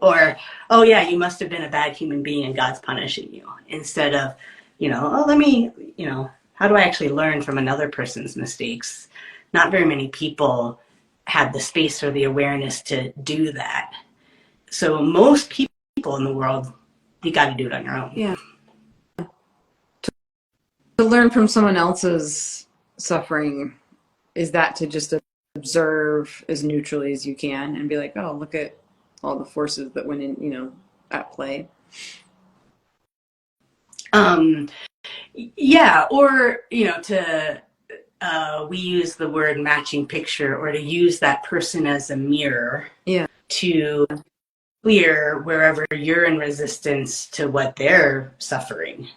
Speaker 2: or, oh yeah, you must have been a bad human being and God's punishing you, instead of, oh, let me, how do I actually learn from another person's mistakes? Not very many people have the space or the awareness to do that. So most people in the world, you got to do it on your own.
Speaker 1: Yeah. To learn from someone else's suffering, is that to just observe as neutrally as you can and be like, oh, look at all the forces that went in, at play.
Speaker 2: Yeah, or, we use the word matching picture, or to use that person as a mirror to clear wherever you're in resistance to what they're suffering,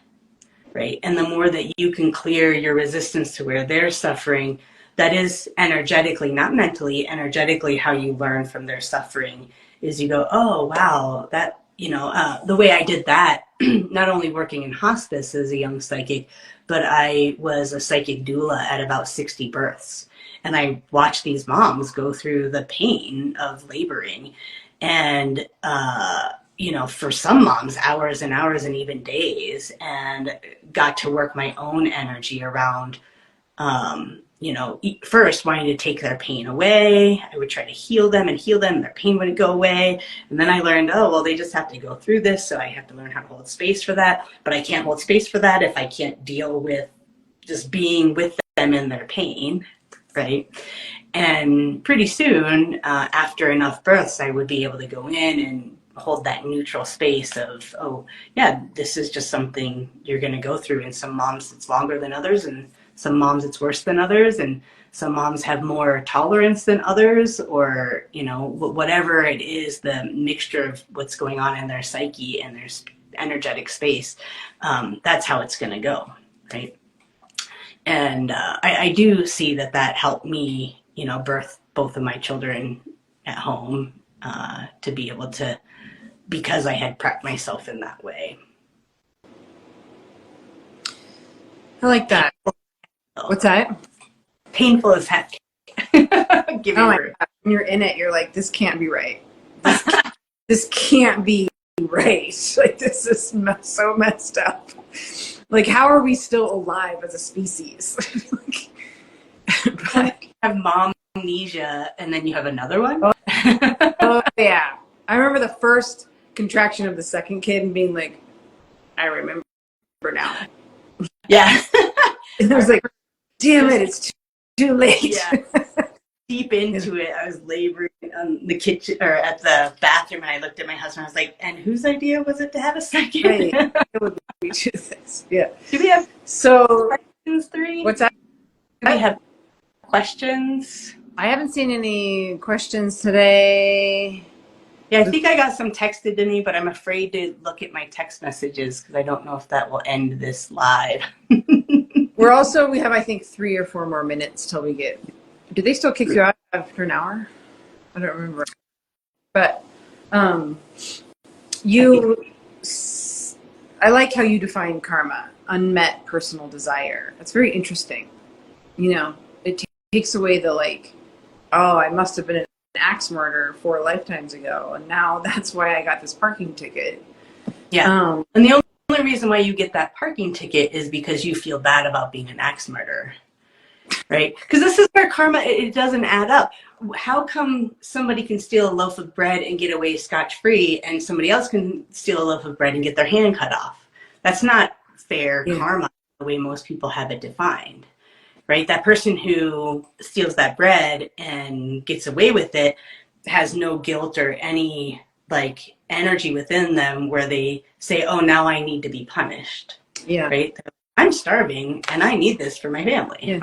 Speaker 2: right? And the more that you can clear your resistance to where they're suffering, that is energetically, not mentally, energetically how you learn from their suffering is you go, oh, wow, that, the way I did that, not only working in hospice as a young psychic, but I was a psychic doula at about 60 births. And I watched these moms go through the pain of laboring. And, for some moms, hours and hours and even days, and got to work my own energy around, first wanting to take their pain away. I would try to heal them, and their pain wouldn't go away. And then I learned, oh, well, they just have to go through this. So I have to learn how to hold space for that. But I can't hold space for that if I can't deal with just being with them in their pain, right? And pretty soon, after enough births, I would be able to go in and hold that neutral space of, oh, yeah, this is just something you're going to go through. And some moms, it's longer than others, and some moms, it's worse than others, and some moms have more tolerance than others, or, whatever it is, the mixture of what's going on in their psyche and their energetic space, that's how it's going to go, right? And I do see that helped me, birth both of my children at home, to be able to, because I had prepped myself in that way.
Speaker 1: I like that. What's that?
Speaker 2: Painful as heck. Give
Speaker 1: Oh
Speaker 2: me
Speaker 1: my
Speaker 2: root.
Speaker 1: God. When you're in it, you're like, this can't be right. This can't be right. Like, this is so messed up. Like, how are we still alive as a species?
Speaker 2: But you have mom amnesia, and then you have another one.
Speaker 1: Oh, yeah. I remember the first contraction of the second kid and being like, I remember now.
Speaker 2: Yeah.
Speaker 1: And I was like, damn it, it's too late.
Speaker 2: Yeah. Deep into it, I was laboring on the kitchen or at the bathroom, and I looked at my husband. I was like, "And whose idea was it to have a second?"
Speaker 1: Right. It would be do this. Yeah.
Speaker 2: Do we have questions? Three.
Speaker 1: What's that?
Speaker 2: Do we have questions?
Speaker 1: I haven't seen any questions today.
Speaker 2: Yeah, I think I got some texted to me, but I'm afraid to look at my text messages because I don't know if that will end this live.
Speaker 1: We have, I think, 3 or 4 more minutes till we get. Did they still kick you out after an hour? I don't remember. But I like how you define karma, unmet personal desire. That's very interesting. It takes away the like, oh, I must have been an axe murderer 4 lifetimes ago, and now that's why I got this parking ticket.
Speaker 2: Yeah. And the only reason why you get that parking ticket is because you feel bad about being an axe murderer. Right? Because this is where karma, it doesn't add up. How come somebody can steal a loaf of bread and get away scotch-free, and somebody else can steal a loaf of bread and get their hand cut off? That's not fair karma the way most people have it defined. Right? That person who steals that bread and gets away with it has no guilt or any like energy within them where they say, oh, now I need to be punished.
Speaker 1: Yeah.
Speaker 2: Right? I'm starving and I need this for my family.
Speaker 1: Yeah.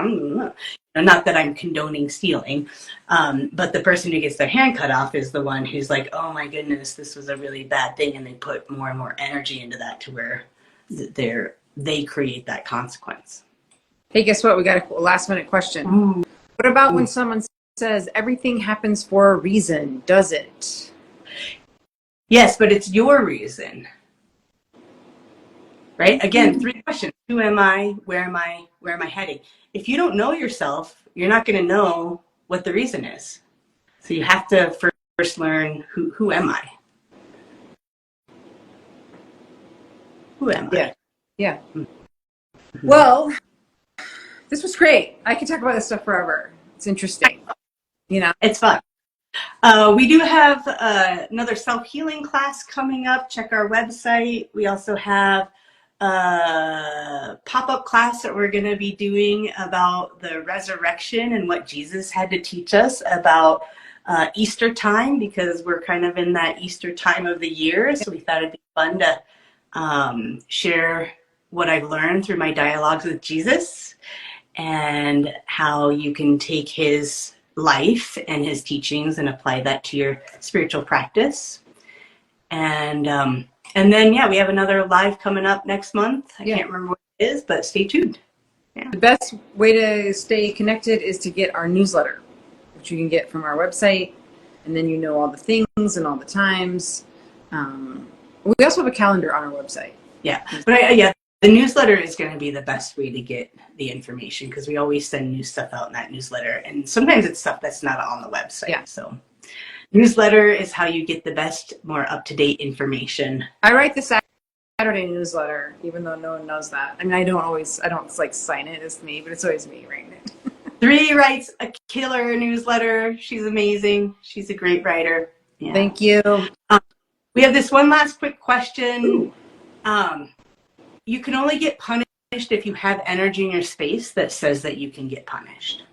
Speaker 2: Not that I'm condoning stealing, but the person who gets their hand cut off is the one who's like, oh my goodness, this was a really bad thing. And they put more and more energy into that to where they create that consequence.
Speaker 1: Hey, guess what? We got a last minute question. Ooh. What about when someone says everything happens for a reason? Does it?
Speaker 2: Yes, but it's your reason. Right? Again, 3 questions. Who am I? Where am I? Where am I heading? If you don't know yourself, you're not going to know what the reason is. So you have to first learn who am I? Who am I?
Speaker 1: Yeah. Mm-hmm. Well, this was great. I could talk about this stuff forever. It's interesting.
Speaker 2: It's fun. We do have another self-healing class coming up. Check our website. We also have a pop-up class that we're going to be doing about the resurrection and what Jesus had to teach us about Easter time, because we're kind of in that Easter time of the year. So we thought it'd be fun to share what I've learned through my dialogues with Jesus and how you can take his life and his teachings and apply that to your spiritual practice. And then, we have another live coming up next month. I can't remember what it is, but stay tuned. Yeah. The
Speaker 1: best way to stay connected is to get our newsletter, which you can get from our website. And then you know all the things and all the times. We also have a calendar on our website.
Speaker 2: Yeah. But the newsletter is going to be the best way to get the information, because we always send new stuff out in that newsletter. And sometimes it's stuff that's not on the website. Yeah. So newsletter is how you get the best, more up-to-date information.
Speaker 1: I write the Saturday newsletter, even though no one knows that. I mean, I don't like sign it as me, but it's always me writing it.
Speaker 2: Three writes a killer newsletter. She's amazing. She's a great writer. Yeah.
Speaker 1: Thank you.
Speaker 2: We have this one last quick question. You can only get punished if you have energy in your space that says that you can get punished.